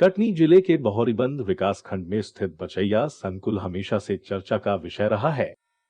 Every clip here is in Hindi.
कटनी जिले के बहोरीबंद विकासखंड में स्थित बचैया संकुल हमेशा से चर्चा का विषय रहा है।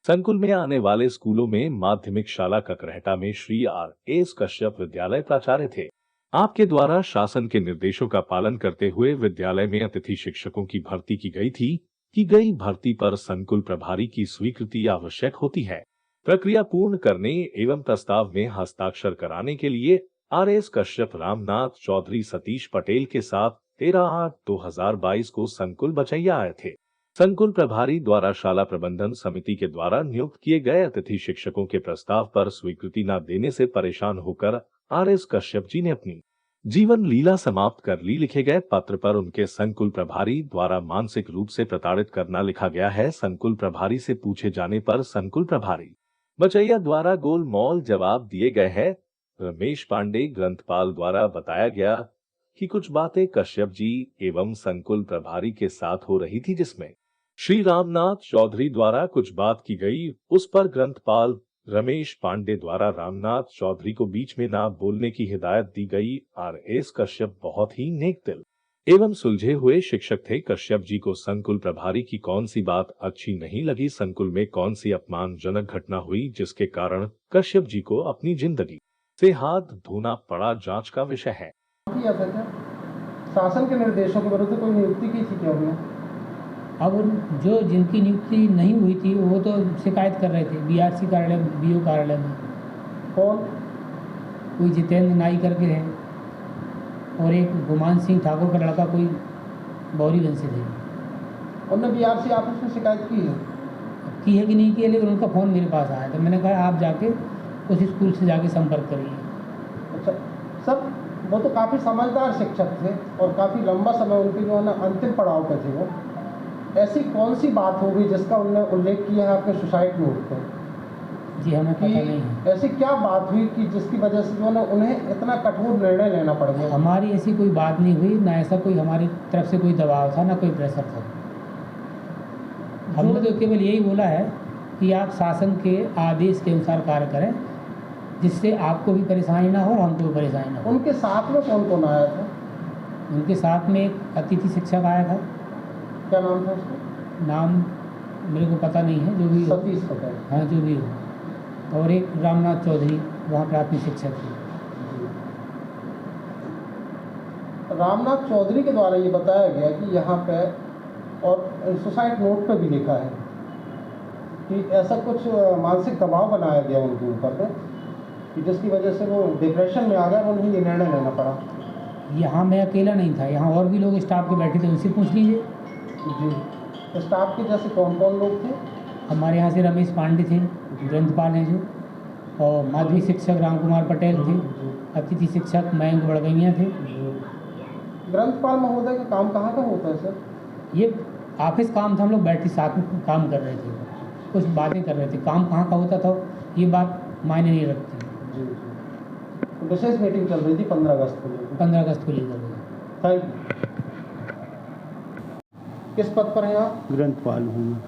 संकुल में आने वाले स्कूलों में माध्यमिक शाला ककरहटा में श्री R.S. कश्यप विद्यालय प्राचार्य थे। आपके द्वारा शासन के निर्देशों का पालन करते हुए विद्यालय में अतिथि शिक्षकों की भर्ती की गई थी। की गई भर्ती पर संकुल प्रभारी की स्वीकृति आवश्यक होती है। प्रक्रिया पूर्ण करने एवं प्रस्ताव में हस्ताक्षर कराने के लिए R.S. कश्यप रामनाथ चौधरी सतीश पटेल के साथ 13/8/2022 को संकुल बचैया आए थे। संकुल प्रभारी द्वारा शाला प्रबंधन समिति के द्वारा नियुक्त किए गए अतिथि शिक्षकों के प्रस्ताव पर स्वीकृति न देने से परेशान होकर R.S. कश्यप जी ने अपनी जीवन लीला समाप्त कर ली। लिखे गए पत्र पर उनके संकुल प्रभारी द्वारा मानसिक रूप से प्रताड़ित करना लिखा गया है। संकुल प्रभारी से पूछे जाने पर संकुल प्रभारी बचैया द्वारा गोलमोल जवाब दिए गए हैं। रमेश पांडे ग्रंथपाल द्वारा बताया गया कि कुछ बातें कश्यप जी एवं संकुल प्रभारी के साथ हो रही थी, जिसमें श्री रामनाथ चौधरी द्वारा कुछ बात की गई। उस पर ग्रंथपाल रमेश पांडे द्वारा रामनाथ चौधरी को बीच में ना बोलने की हिदायत दी गई। R.S. कश्यप बहुत ही नेक दिल एवं सुलझे हुए शिक्षक थे। कश्यप जी को संकुल प्रभारी की कौन सी बात अच्छी नहीं लगी, संकुल में कौन सी अपमानजनक घटना हुई जिसके कारण कश्यप जी को अपनी जिंदगी से हाथ धोना पड़ा, जांच का विषय है। किया था क्या? शासन के निर्देशों के विरुद्ध कोई नियुक्ति की थी क्या उन्होंने? अब जो जिनकी नियुक्ति नहीं हुई थी वो तो शिकायत कर रहे थे BRC कार्यालय, BO कार्यालय में। कौन? कोई जितेंद्र नाई करके है और एक गुमान सिंह ठाकुर का लड़का कोई बहोरीबंद से थे। उन्होंने BRC ऑफिस में शिकायत की है कि नहीं की है, लेकिन उनका फ़ोन मेरे पास आया था। मैंने कहा आप जाके उस स्कूल से जाके संपर्क करिए। अच्छा सर, वो तो काफ़ी समझदार शिक्षक थे और काफ़ी लंबा समय उनके जो है ना अंतिम पड़ाव पे थे वो। ऐसी कौन सी बात होगी जिसका उन्होंने उल्लेख किया है आपके सुसाइड नोट पर? जी हमें पता नहीं है। ऐसी क्या बात हुई कि जिसकी वजह से जो है ना उन्हें इतना कठोर निर्णय लेना पड़ गया? हमारी ऐसी कोई बात नहीं हुई, ना ऐसा कोई हमारी तरफ से कोई दबाव था, ना कोई प्रेशर था। हमने तो केवल यही बोला है कि आप शासन के आदेश के अनुसार कार्य करें, जिससे आपको भी परेशानी ना हो और हमको भी परेशानी ना हो। उनके साथ में कौन कौन आया था? उनके साथ में एक अतिथि शिक्षक आया था। क्या नाम था उसका? नाम मेरे को पता नहीं है, जो भी हो। सतीश पटेल। हाँ, जो भी हो। और एक रामनाथ चौधरी वहाँ प्राथमिक शिक्षक थे। रामनाथ चौधरी के द्वारा ये बताया गया कि यहाँ पे और सुसाइड नोट पे भी लिखा है कि ऐसा कुछ मानसिक दबाव बनाया गया उनके ऊपर पे कि जिसकी वजह से वो डिप्रेशन में आ गए, उन्हें ये निर्णय लेना पड़ा। यहाँ मैं अकेला नहीं था, यहाँ और भी लोग स्टाफ के बैठे थे, उनसे पूछ लीजिए। जी, स्टाफ के जैसे कौन कौन लोग थे? हमारे यहाँ से रमेश पांडे थे, ग्रंथपाल हैं जो, और माध्यमिक शिक्षक रामकुमार पटेल थे, अतिथि शिक्षक मयंक बड़गैया थे। ग्रंथपाल महोदय का काम कहाँ का होता है सर? ये ऑफिस काम था, हम लोग बैठे साथ में काम कर रहे थे, कुछ बातें कर रहे थे। काम कहाँ का होता था ये बात मायने नहीं रखती। जी, तो विशेष मीटिंग चल रही थी 15 अगस्त को लेकर। 15 अगस्त को लेकर। Thank you. किस पद पर हैं आप? ग्रंथपाल हूँ।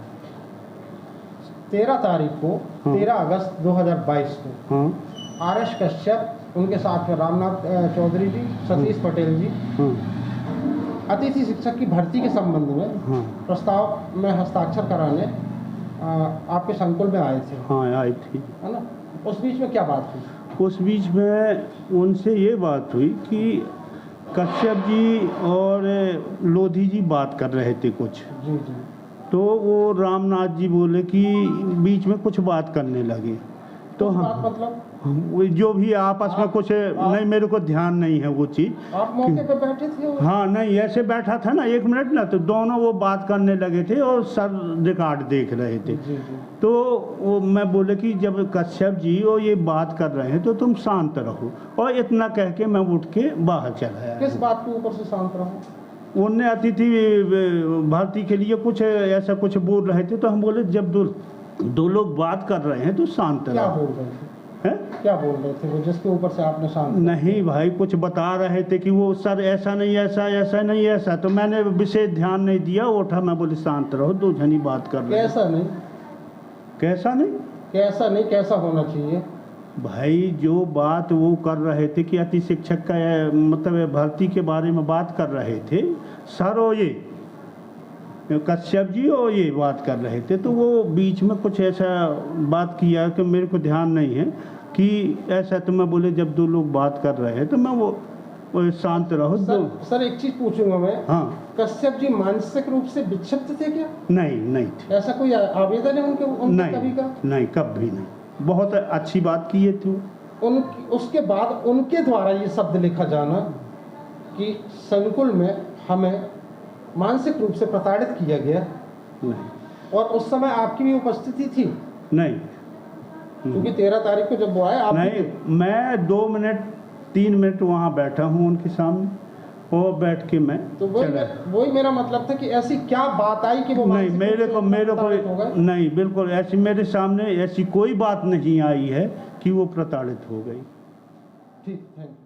13 तारीख को, हाँ। 13 अगस्त 2022 को हाँ R.S. कश्यप, उनके साथ में रामनाथ चौधरी जी, सतीश पटेल जी, हाँ अतिथि शिक्षक की भर्ती के संबंध में हाँ प्रस्ताव में हस्ताक्षर कराने आपके संकुल में आए थे, हाँ आई थी। है ना? उस बीच में क्या बात हुई? उस बीच में उनसे ये बात हुई कि कश्यप जी और लोधी जी बात कर रहे थे कुछ, जी जी। तो वो रामनाथ जी बोले कि बीच में कुछ बात करने लगे। तो बात मतलब वो जो भी आपस में कुछ नहीं, मेरे को ध्यान नहीं है वो चीज़। आप मौके पे बैठे थे? हाँ नहीं, ऐसे बैठा था ना 1 मिनट ना, तो दोनों वो बात करने लगे थे और सर रिकॉर्ड देख रहे थे। जी जी। तो वो मैं बोले कि जब कश्यप जी वो ये बात कर रहे हैं तो तुम शांत रहो, और इतना कह के मैं उठ के बाहर चला आया। किस बात के ऊपर से शांत रहो? उनने अतिथि भर्ती के लिए कुछ ऐसा कुछ बोल रहे थे, तो हम बोले जब दो लोग बात कर रहे हैं तो शांत क्या रहो। बोल रहे थे? हैं? क्या बोल रहे थे वो जिसके ऊपर से आपने शांत? नहीं भाई, कुछ बता रहे थे कि वो सर ऐसा नहीं, ऐसा ऐसा नहीं ऐसा, तो मैंने विशेष ध्यान नहीं दिया, उठा, मैं बोले शांत रहो, 2 जनी बात कर रहे हैं। कैसा नहीं? कैसा नहीं? कैसा नहीं, कैसा होना चाहिए? भाई जो बात वो कर रहे थे कि अति शिक्षक का मतलब भर्ती के बारे में बात कर रहे थे, सर और ये कश्यप जी और ये बात कर रहे थे, तो वो बीच में कुछ ऐसा बात किया कि मेरे को ध्यान नहीं है कि ऐसा, तो मैं बोले जब दो लोग बात कर रहे हैं तो मैं वो शांत रहो। सर एक चीज पूछूंगा मैं, हाँ, कश्यप जी मानसिक रूप से विक्षिप्त थे क्या? नहीं थे। ऐसा कोई आवेदन है उनके कभी का? नहीं, कभी नहीं। बहुत अच्छी बात किए थे उसके बाद उनके द्वारा ये शब्द लिखा जाना कि संकुल में हमें मानसिक रूप से प्रताड़ित किया गया, नहीं। और उस समय आपकी भी उपस्थिति थी? नहीं, क्योंकि 13 तारीख को जब वो आए आप नहीं, मैं 2 मिनट 3 मिनट वहाँ बैठा हूँ उनके सामने, और बैठ के मैं तो वही मेरा मतलब था कि ऐसी क्या बात आई कि वो नहीं, मेरे को नहीं, बिल्कुल ऐसी मेरे सामने ऐसी कोई बात नहीं आई है कि वो प्रताड़ित हो गई। ठीक, थैंक यू।